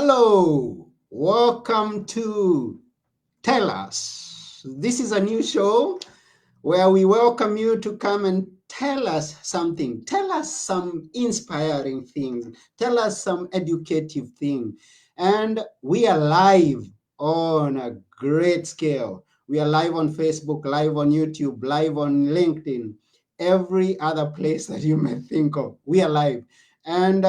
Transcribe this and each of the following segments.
Hello, welcome to Tell Us. This is a new show where we welcome you to come and tell us something. Tell us some inspiring things. Tell us some educative thing. And we are live on a great scale. We are live on Facebook, live on YouTube, live on LinkedIn, every other place that you may think of. We are live. And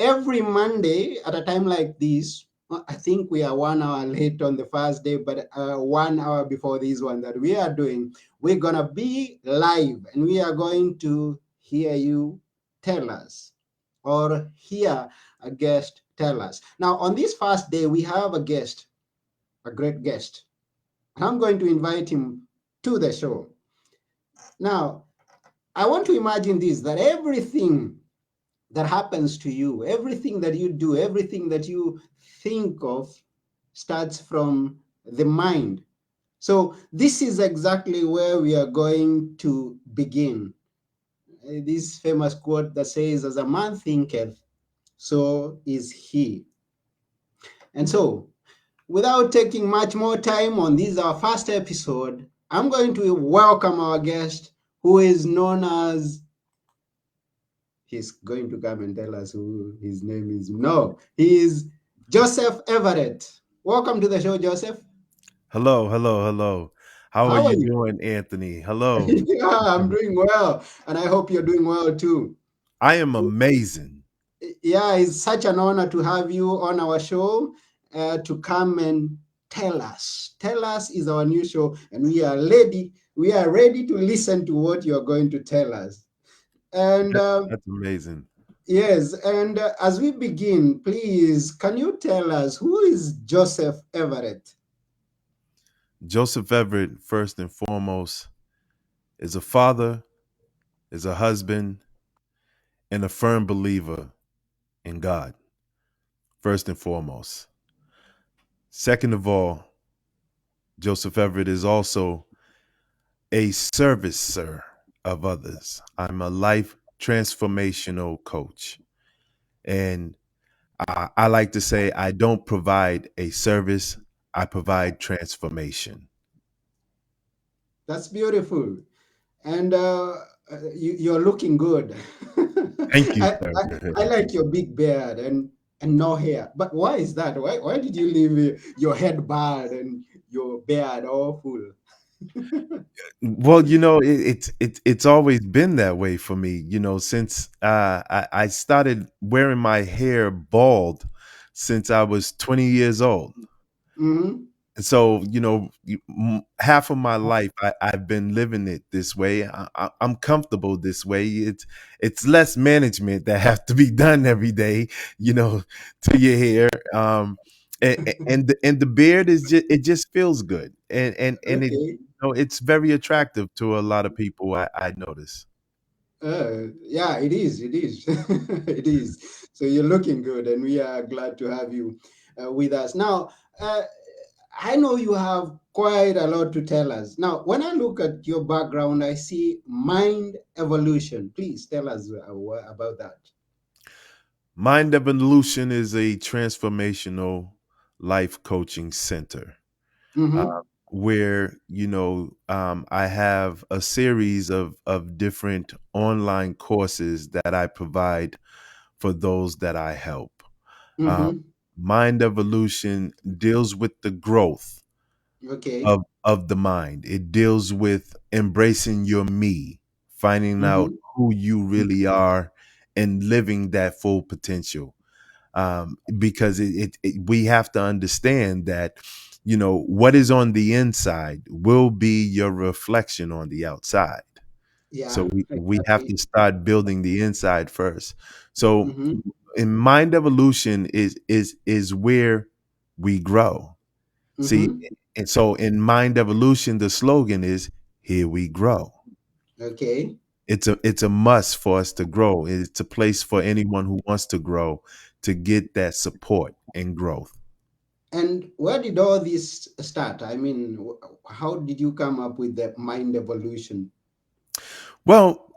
every Monday at a time like this, I think we are 1 hour late on the first day, but 1 hour before this one that we are doing, we're going to be live and we are going to hear you tell us or hear a guest tell us. Now, on this first day, we have a guest, a great guest. And I'm going to invite him to the show. Now, I want to imagine this that everything that happens to you, everything that you do, everything that you think of starts from the mind. So, this is exactly where we are going to begin. This famous quote that says, "As a man thinketh, so is he." And so, without taking much more time on this, our first episode, I'm going to welcome our guest who is known as, he's going to come and tell us who his name is. No, he is Joseph Everett. Welcome to the show, Joseph. Hello, hello, hello. How are How are you you? doing, Anthony? Hello. Yeah, I'm doing well, and I hope you're doing well too. I am amazing. Yeah, it's such an honor to have you on our show to come and tell us. Tell us is our new show, and we are ready. We are ready to listen to what you are going to tell us. And That's amazing. yes, and as we begin, please, can you tell us who is Joseph Everett? Joseph Everett, first and foremost, is a father, is a husband, and a firm believer in God, first and foremost. Second of all, Joseph Everett is also a servicer of others. I'm a life transformational coach. And I like to say I don't provide a service, I provide transformation. That's beautiful. And you're looking good. Thank you, I, I, sir. I like your big beard and no hair. But why is that? Why did you leave your head bald and your beard all full? Well, it's always been that way for me. Since I started wearing my hair bald since I was 20 years old. Hmm. And so, half of my life I've been living it this way. I'm comfortable this way. It's less management that have to be done every day, you know, to your hair. And the beard is just feels good, and Okay. it's very attractive to a lot of people. I notice. Yeah, it is. It is. It is. So you're looking good, and we are glad to have you with us. Now, I know you have quite a lot to tell us. Now, when I look at your background, I see mind evolution. Please tell us about that. Mind Evolution is a transformational life coaching center. uh, Mm-hmm. where I have a series of different online courses that I provide for those that I help. Um, Mm-hmm. Mind Evolution deals with the growth Okay. of the mind. It deals with embracing your me, finding out Mm-hmm. who you really are, and living that full potential. Because we have to understand that what is on the inside will be your reflection on the outside. So Yeah, we have exactly. to start building the inside first. So Mm-hmm. in mind evolution is where we grow. See, Mm-hmm. and so in mind evolution, the slogan is here we grow. Okay. It's a must for us to grow. It's a place for anyone who wants to grow to get that support and growth. And where did all this start? I mean, how did you come up with the mind evolution? Well,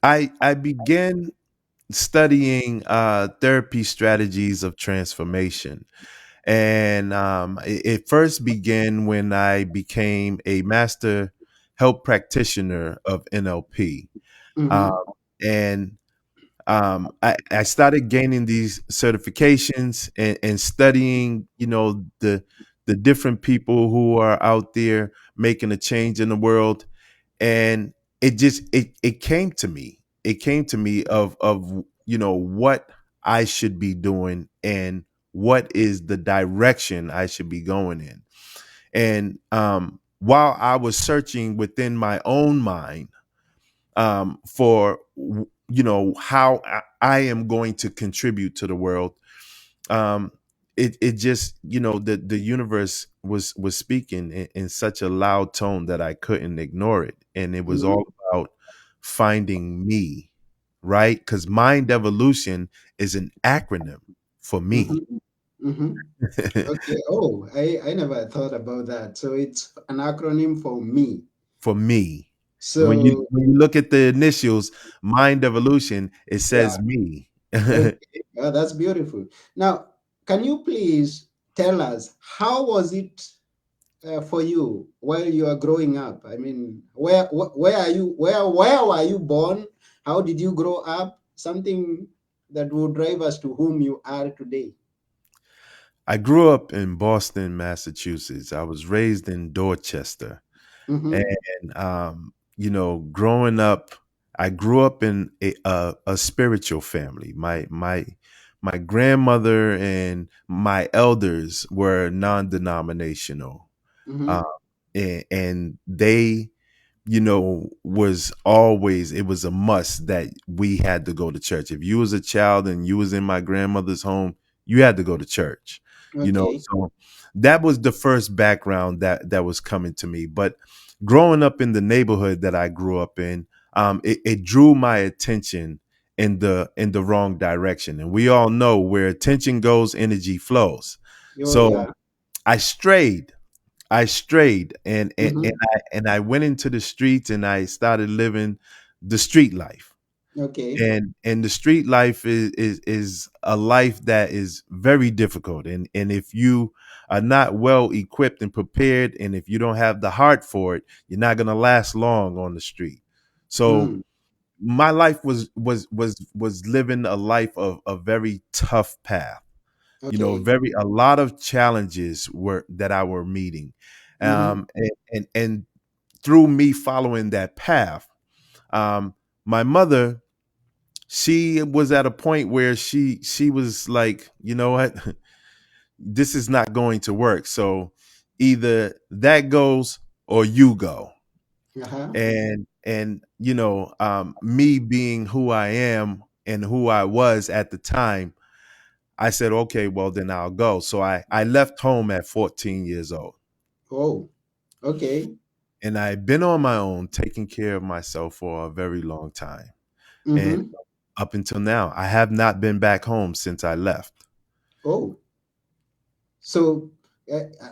I began studying therapy strategies of transformation. And it first began when I became a master health practitioner of NLP. Um, Mm-hmm. and I started gaining these certifications and studying, the different people who are out there making a change in the world. And it came to me. It came to me of what I should be doing and what is the direction I should be going in. And while I was searching within my own mind for how I am going to contribute to the world, um, it just the universe was speaking in such a loud tone that I couldn't ignore it, and it was all about finding me, right? Because mind evolution is an acronym for me. Mm-hmm. Mm-hmm. Okay. Oh, I never thought about that. So it's an acronym for me. For me. When you So when you look at the initials, mind evolution, it yeah. says me. Okay. That's beautiful. Now, can you please tell us how was it for you while you are growing up? I mean, where are you? Where were you born? How did you grow up? Something that will drive us to whom you are today. I grew up in Boston, Massachusetts. I was raised in Dorchester. Mm-hmm. And growing up, I grew up in a spiritual family. My grandmother and my elders were non-denominational. Mm-hmm. Um, and they was always, it was a must that we had to go to church. If you was a child and you was in my grandmother's home, you had to go to church. Okay. So that was the first background that was coming to me. But growing up in the neighborhood that I grew up in, it drew my attention in the wrong direction. And we all know where attention goes, energy flows. Oh So yeah. I strayed I strayed Mm-hmm. and I went into the streets and I started living the street life. Okay. And the street life is a life that is very difficult. And if you are not well equipped and prepared, and if you don't have the heart for it, you're not gonna last long on the street. So Mm. my life was living a life of a very tough path. Okay. Very a lot of challenges were that I were meeting. Mm-hmm. And through me following that path, my mother, she was at a point where she was like, you know what, this is not going to work. So either that goes or you go. Uh-huh. And me being who I am and who I was at the time, I said, okay, well then I'll go. So I left home at 14 years old. Oh, okay. And I've been on my own, taking care of myself for a very long time. And Mm-hmm. up until now, I have not been back home since I left. Oh, so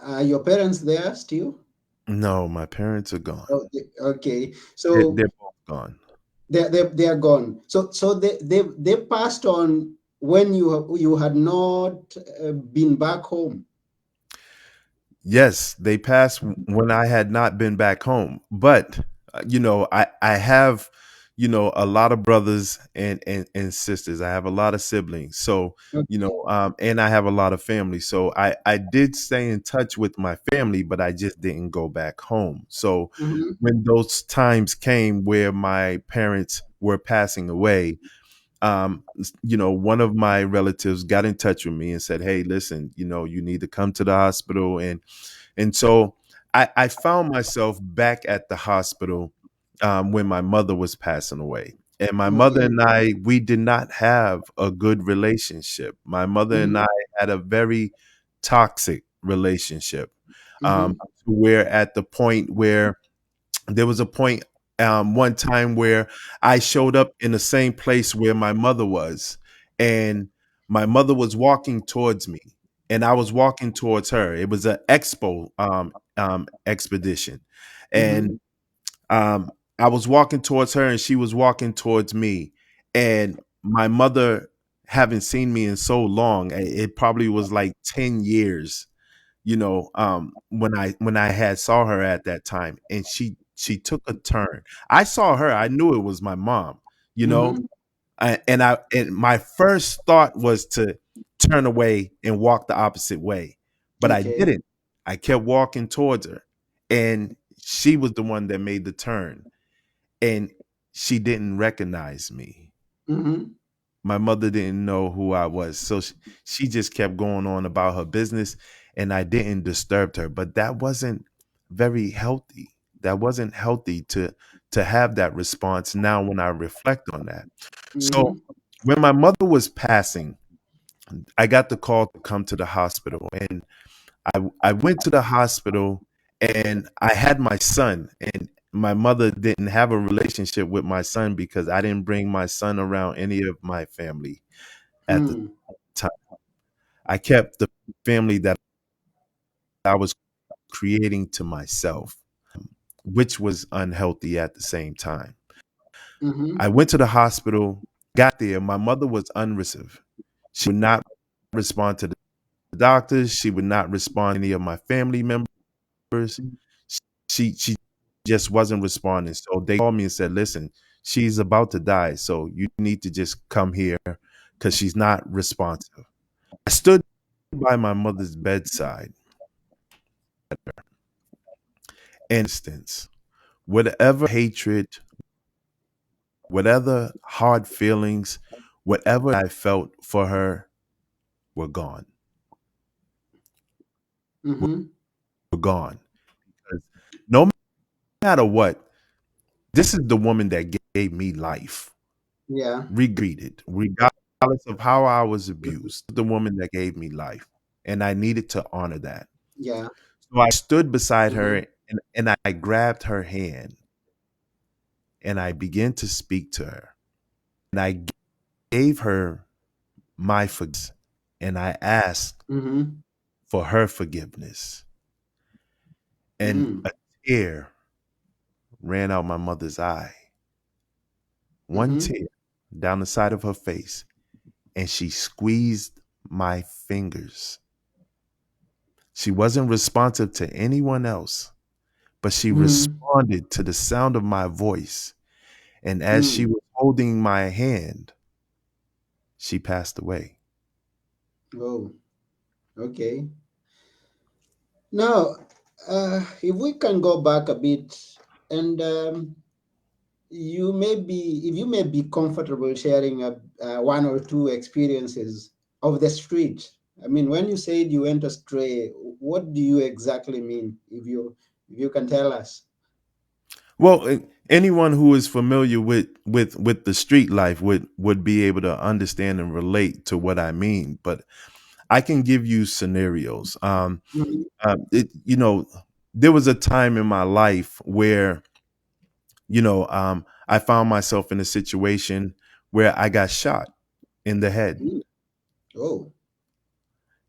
are your parents there still? No, my parents are gone. Oh, okay. They're, So they're both gone. they are gone. So they passed on when you had not been back home. Yes, they passed when I had not been back home. But I have a lot of brothers and sisters. I have a lot of siblings. So Okay. and I have a lot of family. So I did stay in touch with my family, but I just didn't go back home. So Mm-hmm. when those times came where my parents were passing away, one of my relatives got in touch with me and said, hey, listen, you need to come to the hospital. And so I found myself back at the hospital when my mother was passing away. And my mother Okay. and I, we did not have a good relationship. My mother and Mm-hmm. I had a very toxic relationship. Mm-hmm. We're at the point where there was a point one time where I showed up in the same place where my mother was, and my mother was walking towards me, and I was walking towards her. It was an expo expedition, Mm-hmm. and I was walking towards her, and she was walking towards me, and my mother haven't seen me in so long. It probably was like 10 years, when I had saw her at that time, and she took a turn. I saw her, I knew it was my mom, you know. Mm-hmm. And my first thought was to turn away and walk the opposite way, but I Okay. didn't. I kept walking towards her, and she was the one that made the turn, and she didn't recognize me. Mm-hmm. My mother didn't know who I was, so she just kept going on about her business, and I didn't disturb her. But that wasn't very healthy. That wasn't healthy to have that response now when I reflect on that. So Mm-hmm. when my mother was passing, I got the call to come to the hospital, and I went to the hospital, and I had my son, and my mother didn't have a relationship with my son because I didn't bring my son around any of my family at the Hmm. time. I kept the family that I was creating to myself, which was unhealthy at the same time. Mm-hmm. I went to the hospital, got there. My mother was unreceptive. She would not respond to the doctors. She would not respond to any of my family members. She just wasn't responding. So they called me and said, "Listen, she's about to die. So you need to just come here because she's not responsive." I stood by my mother's bedside, and instance, whatever hatred, whatever hard feelings, whatever I felt for her were gone. Mm-hmm. Were gone. 'Cause no matter what, this is the woman that gave me life. Yeah. Regreeted, regardless of how I was abused. The woman that gave me life. And I needed to honor that. Yeah. So I stood beside her, Mm-hmm. and I grabbed her hand, and I began to speak to her. And I gave her my forgiveness, and I asked Mm-hmm. for her forgiveness. And Mm-hmm. a tear ran out my mother's eye, one Mm-hmm. tear down the side of her face, and she squeezed my fingers. She wasn't responsive to anyone else, but she Mm-hmm. responded to the sound of my voice. And as she Mm. was holding my hand, she passed away. Oh, okay. Now, if we can go back a bit, and if you may be comfortable sharing one or two experiences of the street. I mean, when you said you went astray, what do you exactly mean? If you can tell us. Well, anyone who is familiar with the street life would be able to understand and relate to what I mean. But I can give you scenarios. Mhm. It, there was a time in my life where I found myself in a situation where I got shot in the head, Mm. Oh.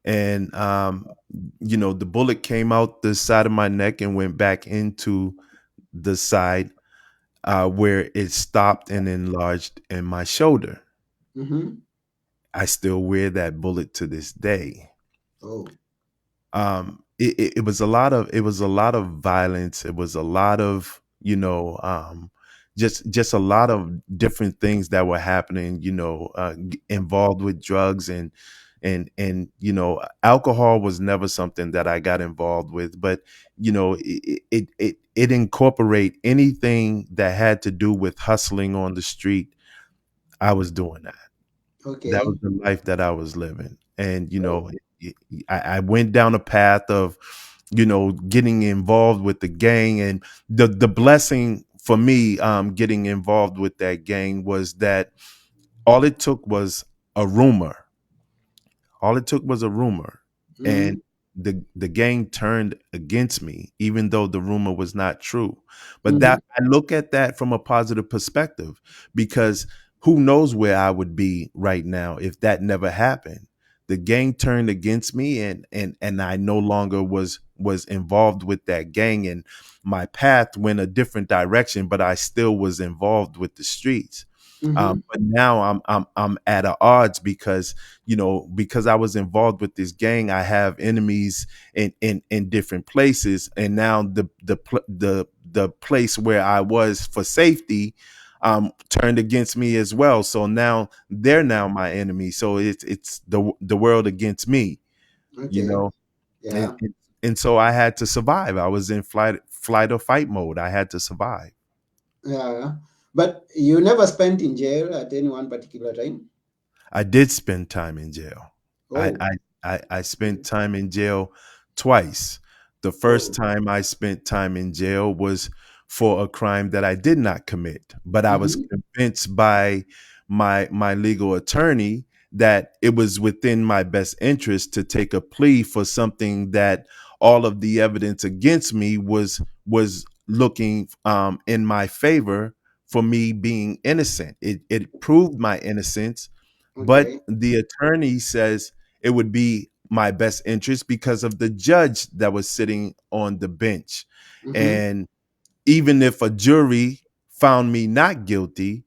and the bullet came out the side of my neck and went back into the side where it stopped and enlarged in my shoulder. Mm-hmm. I still wear that bullet to this day. Oh. It was a lot of violence. It was a lot of just a lot of different things that were happening, involved with drugs, and alcohol was never something that I got involved with, but it incorporate anything that had to do with hustling on the street. I was doing that. That was Okay. the life that I was living. And, Oh. I went down a path of, getting involved with the gang. And the blessing for me, getting involved with that gang was that all it took was a rumor. All it took was a rumor. And Mm-hmm. the gang turned against me, even though the rumor was not true. But Mm-hmm. that I look at that from a positive perspective, because who knows where I would be right now if that never happened. The gang turned against me, and I no longer was involved with that gang, and my path went a different direction, but I still was involved with the streets. Mm-hmm. But now I'm at a odds because because I was involved with this gang. I have enemies in different places, and now the place where I was for safety turned against me as well. So now they're now my enemy. So it's the world against me, you Okay. know. And, Yeah. and and so I had to survive. I was in flight or fight mode. I had to survive. Yeah. But you never spent in jail at any one particular time? I did spend time in jail. I Oh. I I spent Okay. time in jail twice. The first Oh. time I spent time in jail was for a crime that I did not commit, but I was Mm-hmm. convinced by my legal attorney that it was within my best interest to take a plea for something that all of the evidence against me was looking in my favor for me being innocent. It proved my innocence, but Okay. the attorney says it would be my best interest because of the judge that was sitting on the bench. Mm-hmm. And even if a jury found me not guilty,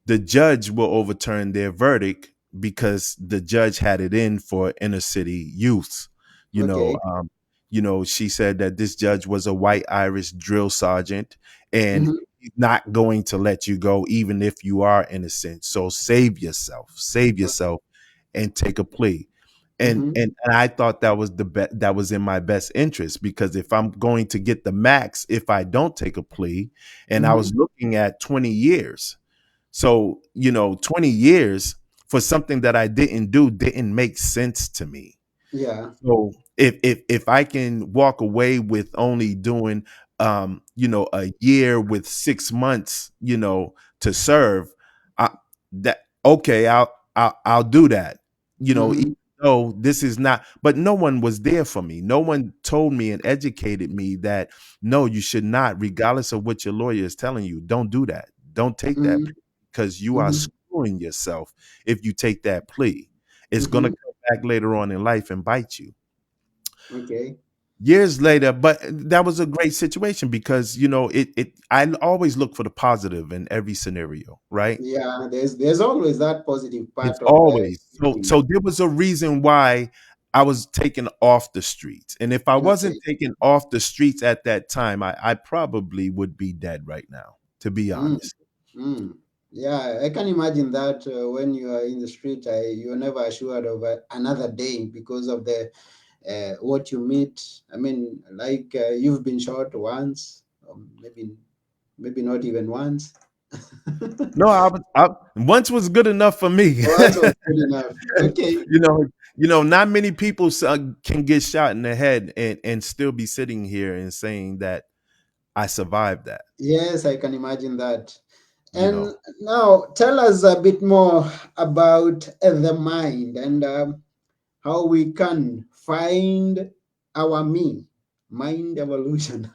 the judge will overturn their verdict because the judge had it in for inner city youth. You know, Okay. um, she said that this judge was a white Irish drill sergeant, and Mm-hmm. he's not going to let you go even if you are innocent. So save yourself, and take a plea. And Mm-hmm. and I thought that was that was in my best interest, because if I'm going to get the max if I don't take a plea, and I Mm-hmm. was looking at 20 years. So, 20 years for something that I didn't do didn't make sense to me. Yeah. So if I can walk away with only doing a year with 6 months, to serve, I, that okay, I'll do that. Even Mm-hmm. though this is not, but no one was there for me. No one told me and educated me that no, you should not, regardless of what your lawyer is telling you, don't do that. Don't take that Mm-hmm. plea, because you are Mm-hmm. screwing yourself if you take that plea. It's going to Mm-hmm. come back later on in life and bite you Okay. years later. But that was a great situation because it I always look for the positive in every scenario, right? Yeah. There's always that positive It's part of always so everything. so there was a reason why I was taken off the streets. And if I wasn't Okay. taken off the streets at that time, I probably would be dead right now, to be Mm. honest. Mm. Yeah, I can imagine that when you are in the street, you're never assured of another day because of the what you meet. I mean, like you've been shot once, maybe not even once. No, once was good enough for me. Once was good enough. Okay. you know, not many people can get shot in the head and still be sitting here and saying that I survived that. Yes, I can imagine that. You And know, now tell us a bit more about the mind and how we can find our me, mind evolution.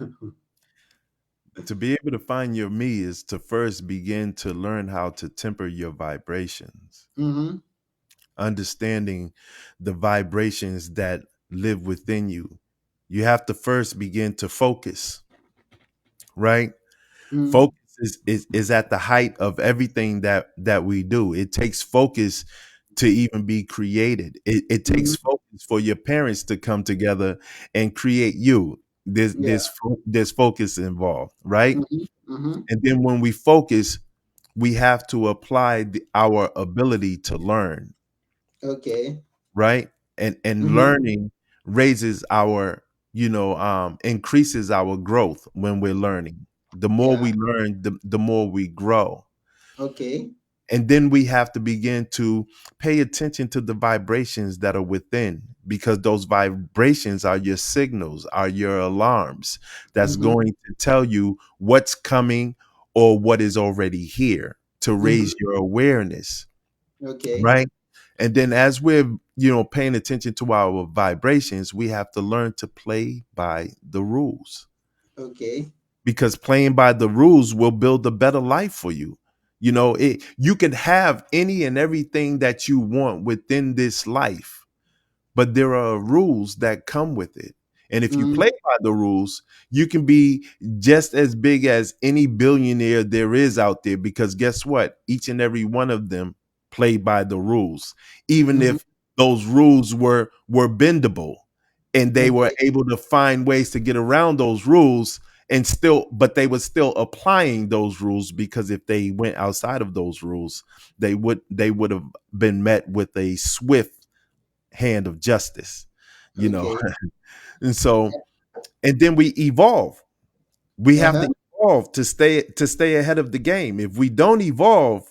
to be able to find your me is to first begin to learn how to temper your vibrations, Mm-hmm. understanding the vibrations that live within you. You have to first begin to focus, right? Mm-hmm. Focus is at the height of everything that we do. It takes focus to even be created. It takes Mm-hmm. focus for your parents to come together and create you. There's Yeah. there's there's focus involved, right? Mm-hmm. Mm-hmm. And then when we focus, we have to apply our ability to learn, Okay. right? And Mm-hmm. learning raises our, increases our growth when we're learning. The more Yeah. we learn, the more we grow. Okay. And then we have to begin to pay attention to the vibrations that are within, because those vibrations are your signals, are your alarms that's Mm-hmm. going to tell you what's coming or what is already here to Mm-hmm. raise your awareness, Okay. right? And then as we're, paying attention to our vibrations, we have to learn to play by the rules, Okay. because playing by the rules will build a better life for you. You can have any and everything that you want within this life, but there are rules that come with it. And if you Mm-hmm. play by the rules, you can be just as big as any billionaire there is out there, because guess what? Each and every one of them play by the rules, even Mm-hmm. if those rules were bendable and they were Okay. able to find ways to get around those rules, and still, but they were still applying those rules, because if they went outside of those rules, they would have been met with a swift hand of justice, you know. Okay. And so, and then we evolve. We have Uh-huh. to evolve to stay ahead of the game. If we don't evolve,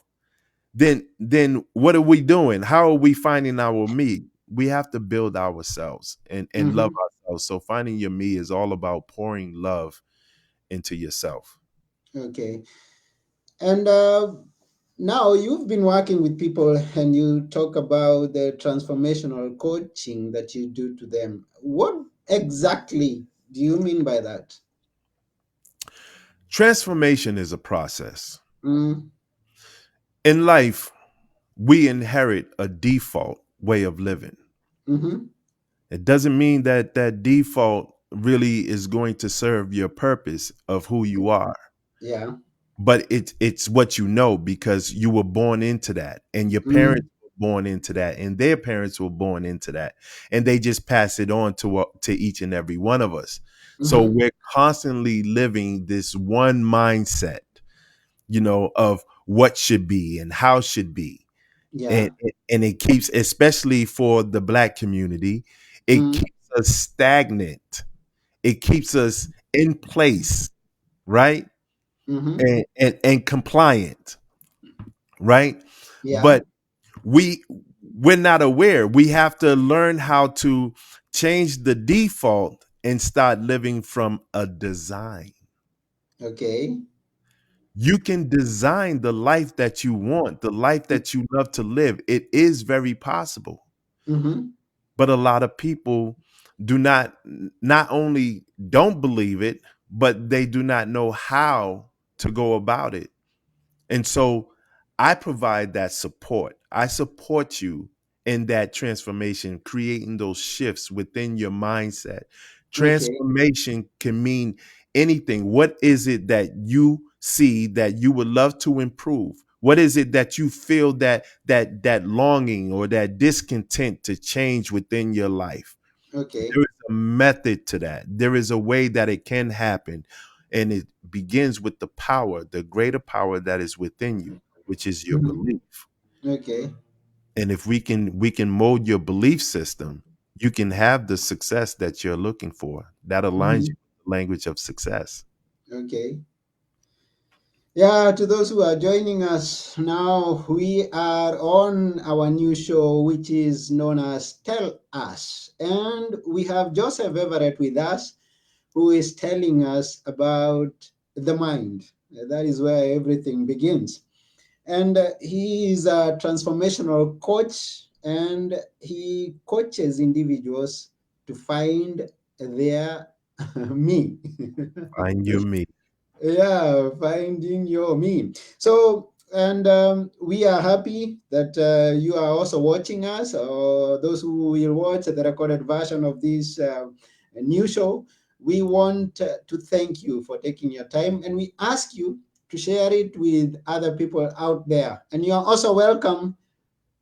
then what are we doing? How are we finding our me? We have to build ourselves and love Mm-hmm. ourselves. So finding your me is all about pouring love into yourself. Okay. And now you've been working with people and you talk about the transformational coaching that you do to them. What exactly do you mean by that? Transformation is a process. Mm, In life, we inherit a default way of living. mm-hmm. It doesn't mean that that default really is going to serve your purpose of who you are, Yeah. but it's what you know, because you were born into that, and your Mm, parents were born into that, and their parents were born into that, and they just pass it on to each and every one of us. So mm-hmm. we're constantly living this one mindset, of what should be and how should be. Yeah. And it keeps, especially for the Black community, it Mm, keeps us stagnant. It keeps us in place, right? mm-hmm. And compliant, right? Yeah. But we we're not aware. We have to learn how to change the default and start living from a design. Okay. You can design the life that you want, the life that you love to live. It is very possible. Mm-hmm. But a lot of people do not only don't believe it, but they do not know how to go about it. And so I provide that support. I support you in that transformation, creating those shifts within your mindset. Okay. Transformation can mean anything. What is it that you see that you would love to improve? What is it that you feel that longing or that discontent to change within your life? Okay. There is a method to that. There is a way that it can happen. And it begins with the power, the greater power that is within you, which is your Mm-hmm. belief. Okay. And if we can mold your belief system, you can have the success that you're looking for. That aligns Mm-hmm. you with the language of success. Okay. Yeah, to those who are joining us now, we are on our new show, which is known as Tell Us. And we have Joseph Everett with us, who is telling us about the mind. That is where everything begins. And he is a transformational coach, and he coaches individuals to find their me. Find your me. Yeah, finding your me. So, and we are happy that you are also watching us, or those who will watch the recorded version of this new show. We want to thank you for taking your time, and we ask you to share it with other people out there. And you are also welcome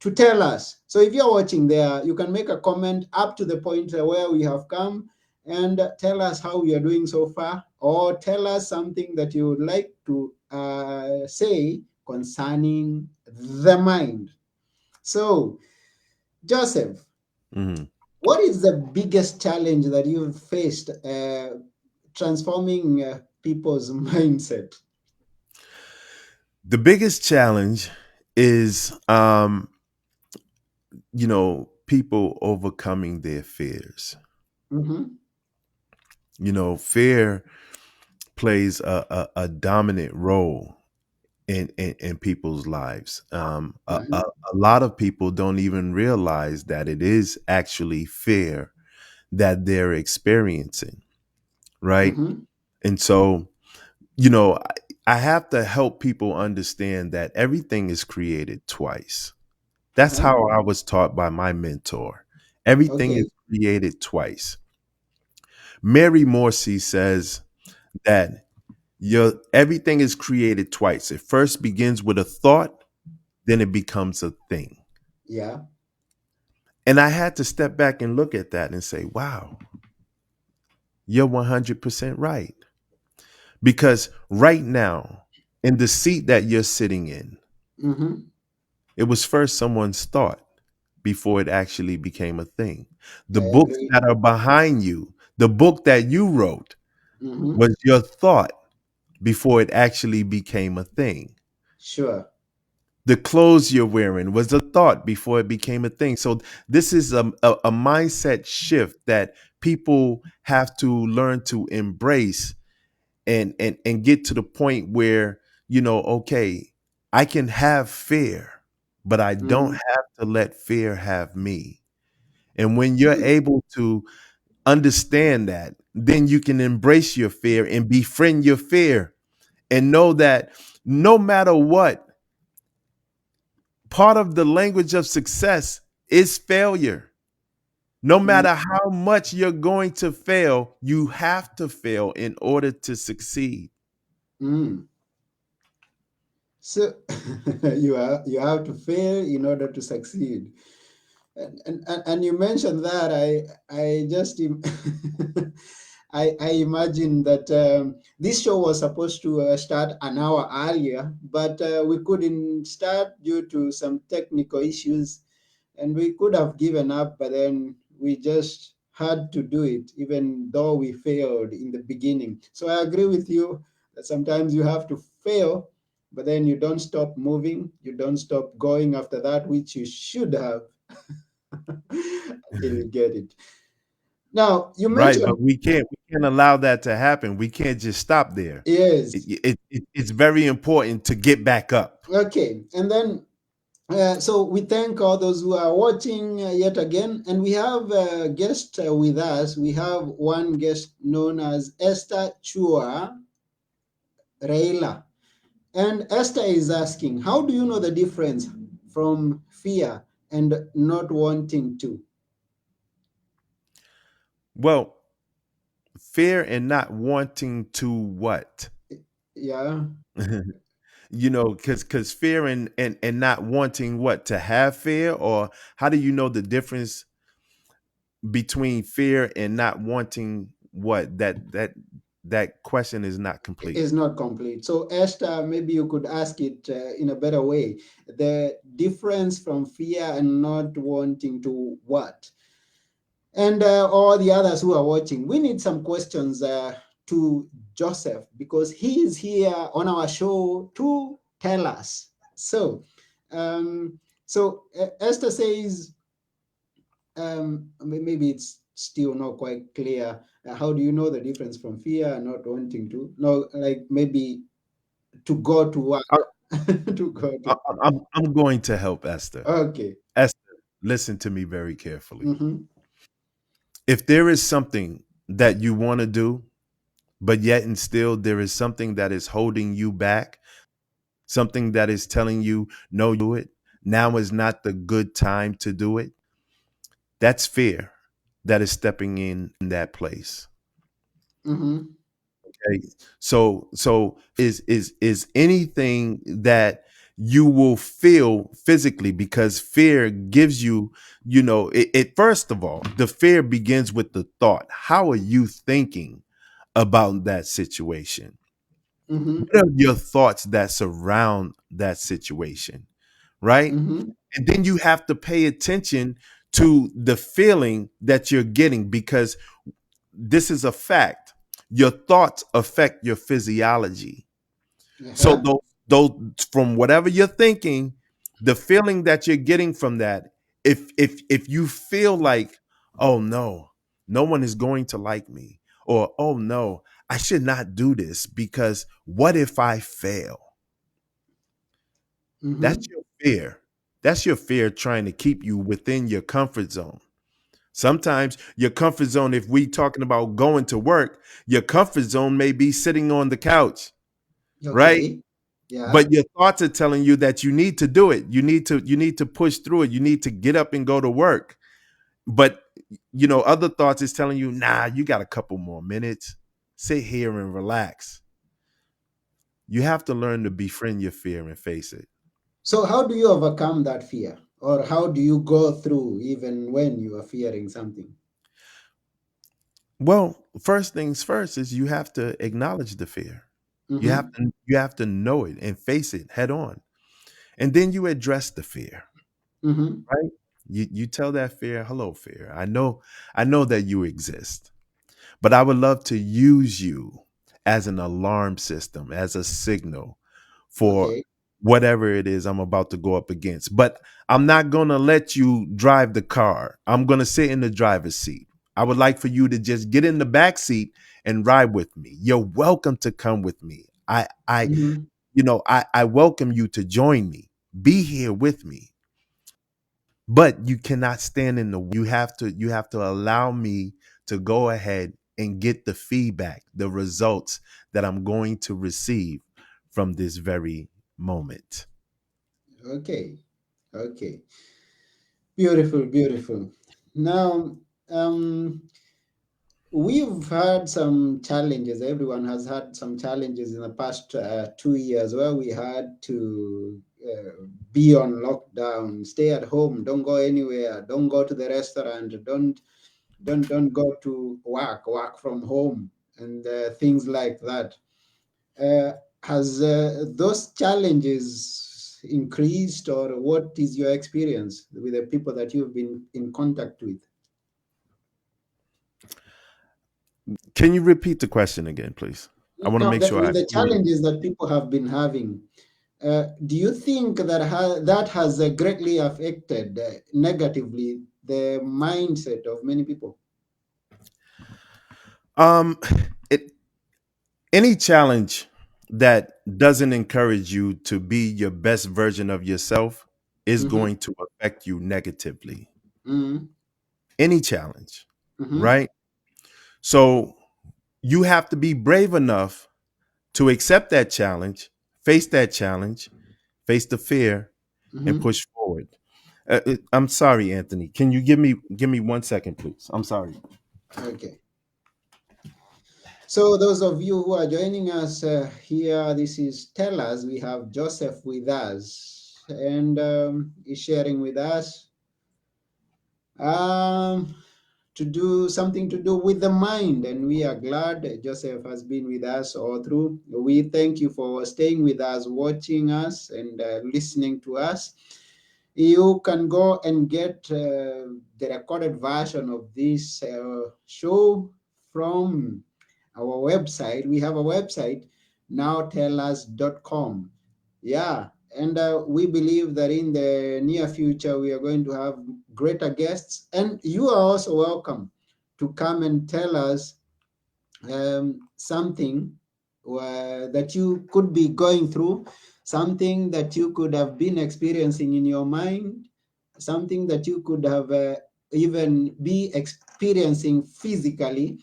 to tell us. So if you're watching there, you can make a comment up to the point where we have come and tell us how we are doing so far, or tell us something that you would like to say concerning the mind. So, Joseph, Mhm. what is the biggest challenge that you've faced transforming people's mindset? The biggest challenge is people overcoming their fears. Mm-hmm. Fear plays a dominant role in people's lives. A lot of people don't even realize that it is actually fear that they're experiencing, right? Mm-hmm. And so, I have to help people understand that everything is created twice. That's Uh-huh. how I was taught by my mentor. Everything is Okay. created twice. Mary Morrissey says that your everything is created twice. It first begins with a thought, then it becomes a thing. Yeah. And I had to step back and look at that and say, wow, you're 100% right. Because right now, in the seat that you're sitting in, Mm-hmm. it was first someone's thought before it actually became a thing. The I books agree. that are behind you, the book that you wrote, Mm-hmm. was your thought before it actually became a thing. Sure. The clothes you're wearing was a thought before it became a thing. So this is a mindset shift that people have to learn to embrace and get to the point where, okay, I can have fear, but I don't Mm-hmm. have to let fear have me. And when you're able to understand that, then you can embrace your fear and befriend your fear and know that no matter what, part of the language of success is failure. No matter how much you're going to fail, you have to fail in order to succeed. Mm-hmm. So you have to fail in order to succeed. And you mentioned that I just I imagine that this show was supposed to start an hour earlier, but we couldn't start due to some technical issues, and we could have given up, but then we just had to do it, even though we failed in the beginning. So I agree with you that sometimes you have to fail, but then you don't stop moving, you don't stop going after that which you should have until you get it. Now, you Right, mentioned, but we can't allow that to happen. We can't just stop there. yes, It's very important to get back up. okay. And then, so we thank all those who are watching yet again. And we have a guest with us. We have one guest known as Esther Chua Reila. And Esther is asking, how do you know the difference from fear and not wanting to? Well, fear and not wanting to what? Yeah. Because fear and not wanting what, to have fear, or how do you know the difference between fear and not wanting what? That question is not complete. Is not complete. So, Esther, maybe you could ask it in a better way. The difference from fear and not wanting to what? And all the others who are watching, we need some questions to Joseph because he is here on our show to tell us. Um, so Esther says, maybe it's still not quite clear. How do you know the difference from fear and not wanting to? No, like maybe to go to what? I, To go to. I'm going to help Esther. Okay. Esther, listen to me very carefully. Mm-hmm. If there is something that you want to do, but yet and still there is something that is holding you back, something that is telling you, no, you do it. Now is not the good time to do it. That's fear that is stepping in that place. Mm-hmm. Okay. So is anything that you will feel physically, because fear gives you, it first of all, the fear begins with the thought. How are you thinking about that situation? Mm-hmm. What are your thoughts that surround that situation? Right? Mm-hmm. And then you have to pay attention to the feeling that you're getting, because this is a fact. Your thoughts affect your physiology. So Uh-huh. those from whatever you're thinking, the feeling that you're getting from that, if you feel like, oh no, no one is going to like me, or oh no, I should not do this because what if I fail? That's Mm-hmm. your fear. That's your fear trying to keep you within your comfort zone. Sometimes your comfort zone, if we talking about going to work, your comfort zone may be sitting on the couch, right? Okay. Yeah. But your thoughts are telling you that you need to do it. You need to push through it. You need to get up and go to work. But other thoughts is telling you, nah, you got a couple more minutes. Sit here and relax. You have to learn to befriend your fear and face it. So how do you overcome that fear? Or how do you go through even when you are fearing something? Well, first things first is you have to acknowledge the fear. Mm-hmm. You have to know it and face it head on. And then you address the fear, Mm-hmm. right? You tell that fear, hello fear. I know that you exist. But I would love to use you as an alarm system, as a signal for Okay. whatever it is I'm about to go up against. But I'm not going to let you drive the car. I'm going to sit in the driver's seat. I would like for you to just get in the back seat and ride with me. You're welcome to come with me. Mm-hmm. I welcome you to join me. Be here with me. But you cannot stand in the way. You have to allow me to go ahead and get the feedback, the results that I'm going to receive from this very moment. Okay. Okay. Beautiful, beautiful. Now, um, we've had some challenges. Everyone has had some challenges in the past 2 years where we had to be on lockdown, stay at home, don't go anywhere, don't go to the restaurant, don't go to work from home, and things like that. Uh, has those challenges increased, or what is your experience with the people that you've been in contact with? Can you repeat the question again, please? I want to Now, make sure I with the really. challenges that people have been having, do you think that that has greatly affected negatively the mindset of many people? Um, it any challenge that doesn't encourage you to be your best version of yourself is Mm-hmm, going to affect you negatively. mm-hmm, Any challenge, mm-hmm, right? So you have to be brave enough to accept that challenge, face the fear, and mm-hmm. push forward. I'm sorry, Anthony. Can you give me 1 second, please? I'm sorry. Okay. So, those of you who are joining us here, this is Tell Us. We have Joseph with us, and he's sharing with us um, to do something to do with the mind. And we are glad that Joseph has been with us all through. We thank you for staying with us, watching us, and listening to us. You can go and get the recorded version of this show from our website. We have a website, nowtellas.com. Yeah, and we believe that in the near future we are going to have greater guests, and you are also welcome to come and tell us something that you could be going through, something that you could have been experiencing in your mind, something that you could have even be experiencing physically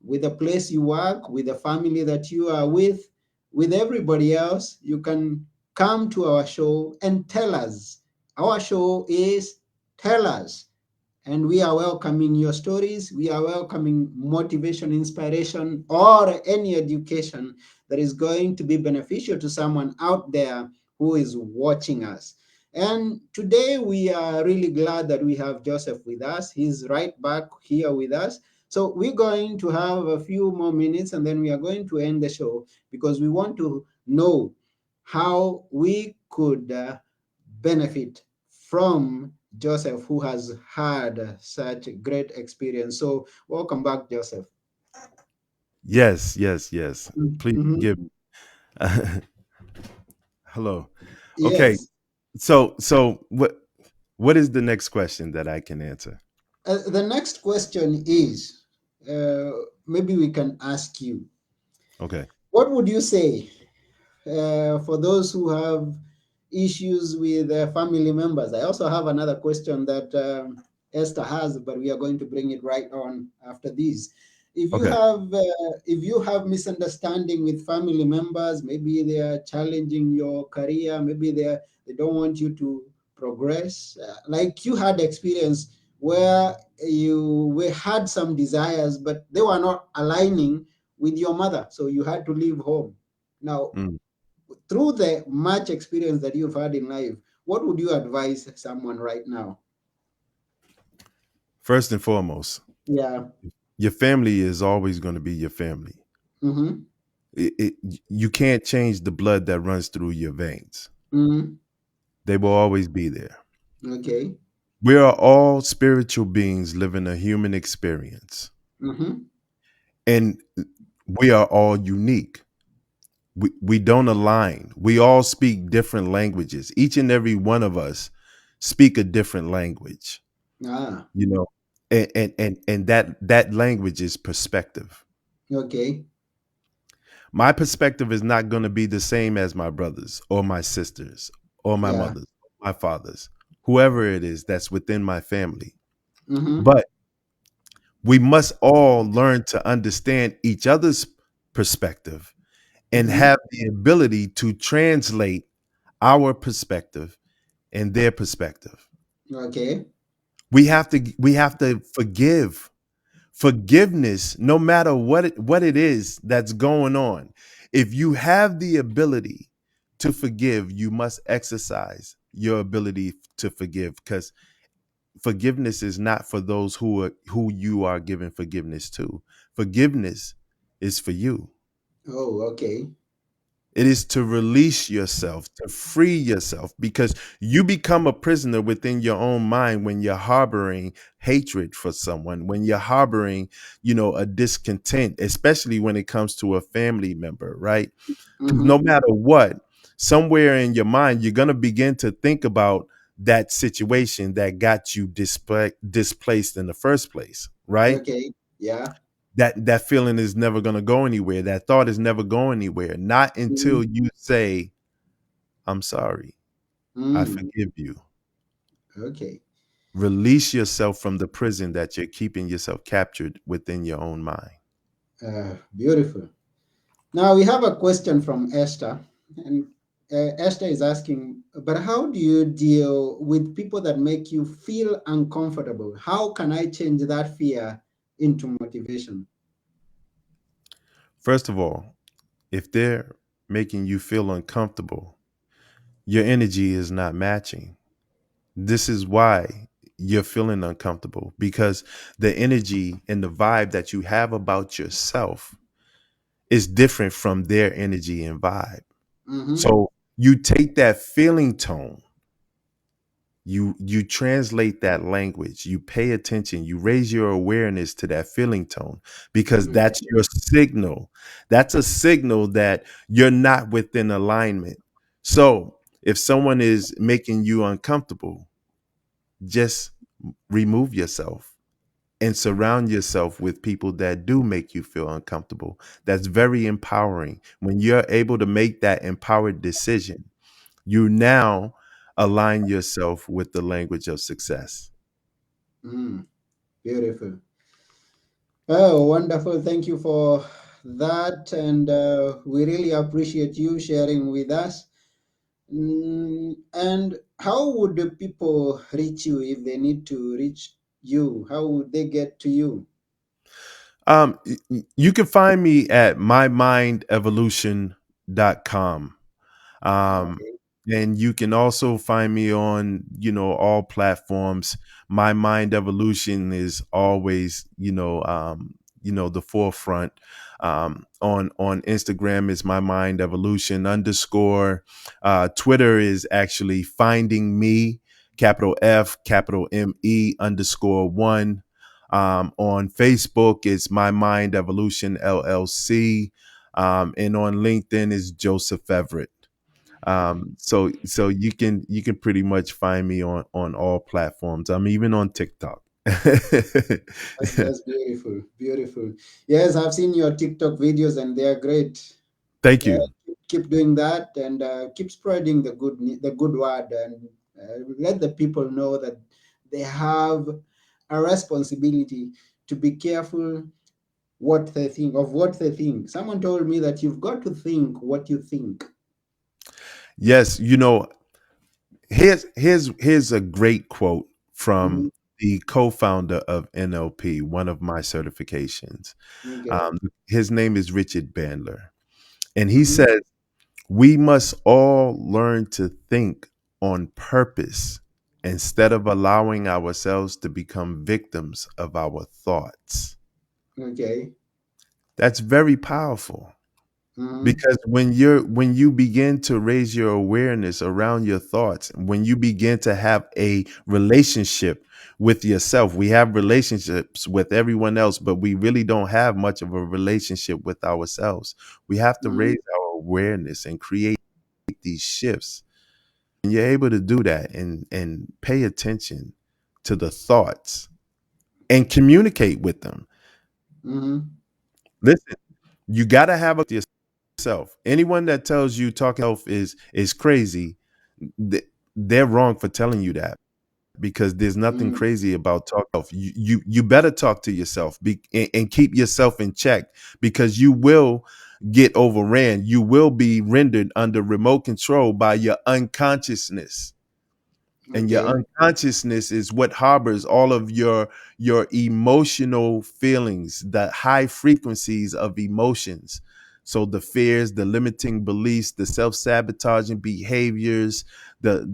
with the place you work, with the family that you are with everybody else. You can come to our show and tell us. Our show is Tell Us, and we are welcoming your stories. We are welcoming motivation, inspiration, or any education that is going to be beneficial to someone out there who is watching us. And today we are really glad that we have Joseph with us. He's right back here with us. So we're going to have a few more minutes and then we are going to end the show because we want to know how we could benefit from Joseph, who has had such great experience. So, welcome back, Joseph. Yes, yes, yes. Please Mhm. forgive me. Hello. Okay. Yes. So what is the next question that I can answer? The next question is uh, maybe we can ask you, Okay. what would you say for those who have issues with family members? I also have another question that Esther has, but we are going to bring it right on after this. Okay. If you have misunderstanding with family members, maybe they are challenging your career, maybe they don't want you to progress, like you had experience where had some desires, but they were not aligning with your mother, so you had to leave home. Now, Mm. through the much experience that you've had in life, what would you advise someone right now? First and foremost, Yeah. your family is always going to be your family. Mm-hmm. It, you can't change the blood that runs through your veins. Mm-hmm. They will always be there. Okay. We are all spiritual beings living a human experience, Mm-hmm. and we are all unique. We don't align. We all speak different languages. Each and every one of us speak a different language, Ah. you know, and that language is perspective. Okay. My perspective is not going to be the same as my brothers or my sisters or my Yeah. mothers, my fathers, whoever it is that's within my family. Mm-hmm. But we must all learn to understand each other's perspective and Mm-hmm. have the ability to translate our perspective and their perspective. Okay. We have to forgive. Forgiveness, no matter what it is that's going on. If you have the ability to forgive, you must exercise your ability to forgive, because forgiveness is not for those who you are giving forgiveness to. Forgiveness is for you. Oh, okay. It is to release yourself, to free yourself, because you become a prisoner within your own mind when you're harboring hatred for someone, when you're harboring, a discontent, especially when it comes to a family member, right? Because no Mm-hmm. matter what, somewhere in your mind, you're going to begin to think about that situation that got you displaced in the first place, right? Okay. Yeah. That feeling is never going to go anywhere. That thought is never going anywhere, not until Mm-hmm. you say, I'm sorry, I Mm. forgive you. Okay. Release yourself from the prison that you're keeping yourself captured within your own mind. Beautiful. Now we have a question from Esther, and Esther is asking, but how do you deal with people that make you feel uncomfortable? How can I change that fear into motivation? First of all, if they're making you feel uncomfortable, your energy is not matching. This is why you're feeling uncomfortable, because the energy and the vibe that you have about yourself is different from their energy and vibe. Mm-hmm. So you take that feeling tone, you translate that language, you pay attention, you raise your awareness to that feeling tone, because that's Okay. your signal. That's a signal that you're not within alignment. So if someone is making you uncomfortable, just remove yourself and surround yourself with people that do make you feel uncomfortable. That's very empowering. When you're able to make that empowered decision, you now align yourself with the language of success. Mm, beautiful. Oh, wonderful. Thank you for that. And we really appreciate you sharing with us. And how would the people reach you if they need to reach you? How would they get to you? You can find me at mymindevolution.com. Um, Okay. and you can also find me on, all platforms. My Mind Evolution is always, the forefront. On Instagram is My Mind Evolution underscore. Twitter is actually Finding Me, capital F, capital ME underscore one. On Facebook, it's My Mind Evolution LLC. And on LinkedIn is Joseph Everett. So you can pretty much find me on all platforms. I'm even on TikTok. That's beautiful. Beautiful. Yes, I've seen your TikTok videos and they are great. Thank Uh, you. keep doing that and keep spreading the good word and let the people know that they have a responsibility to be careful what they think. Someone told me that you've got to think what you think. Yes, here's a great quote from Mhm. the co-founder of NLP, one of my certifications. Okay. His name is Richard Bandler. And he Mm-hmm. says, we must all learn to think on purpose instead of allowing ourselves to become victims of our thoughts. Okay. That's very powerful. Mm-hmm. Because when you begin to raise your awareness around your thoughts, when you begin to have a relationship with yourself, we have relationships with everyone else, but we really don't have much of a relationship with ourselves. We have to Mm-hmm. raise our awareness and create these shifts. And you're able to do that and pay attention to the thoughts and communicate with them. Mm-hmm. Listen, you got to have a yourself. Anyone that tells you talking to yourself is crazy, they're wrong for telling you that, because there's nothing Mm-hmm. crazy about talking. You better talk to yourself and keep yourself in check, because you will get overran. You will be rendered under remote control by your unconsciousness. And your Okay. unconsciousness is what harbors all of your emotional feelings, the high frequencies of emotions. So the fears, the limiting beliefs, the self-sabotaging behaviors, the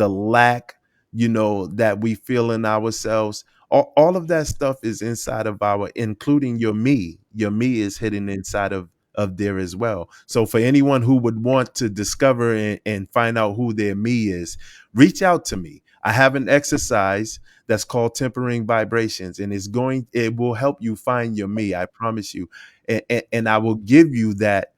lack, that we feel in ourselves, all of that stuff is inside of our, including your me is hidden inside of there as well. So for anyone who would want to discover and find out who their me is, reach out to me. I have an exercise that's called tempering vibrations, and it will help you find your me. I promise you. And I will give you that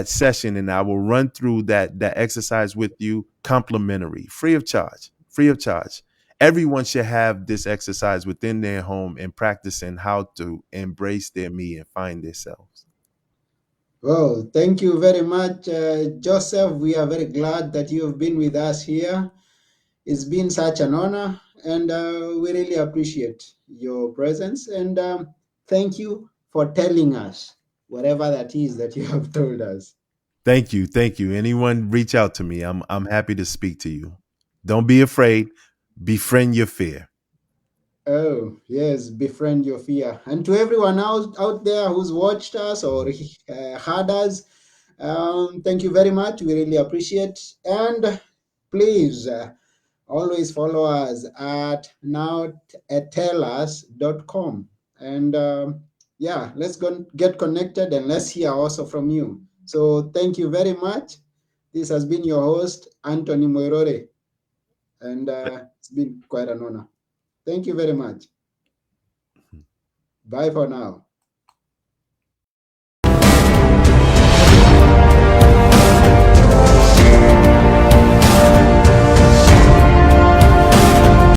session, and I will run through that exercise with you, complimentary, free of charge, free of charge. Everyone should have this exercise within their home and practicing how to embrace their me and find themselves. Well, thank you very much, Joseph. We are very glad that you have been with us here. It's been such an honor, and we really appreciate your presence. And thank you for telling us whatever that is that you have told us. Thank you. Thank you. Anyone reach out to me. I'm happy to speak to you. Don't be afraid. Befriend your fear. Oh, yes, befriend your fear. And to everyone out there who's watched us or heard us, thank you very much. We really appreciate. And please always follow us at nowtelus.com. And yeah, let's go get connected and let's hear also from you. So thank you very much. This has been your host, Anthony Moirore, and it's been quite an honor. Thank you very much. Bye for now.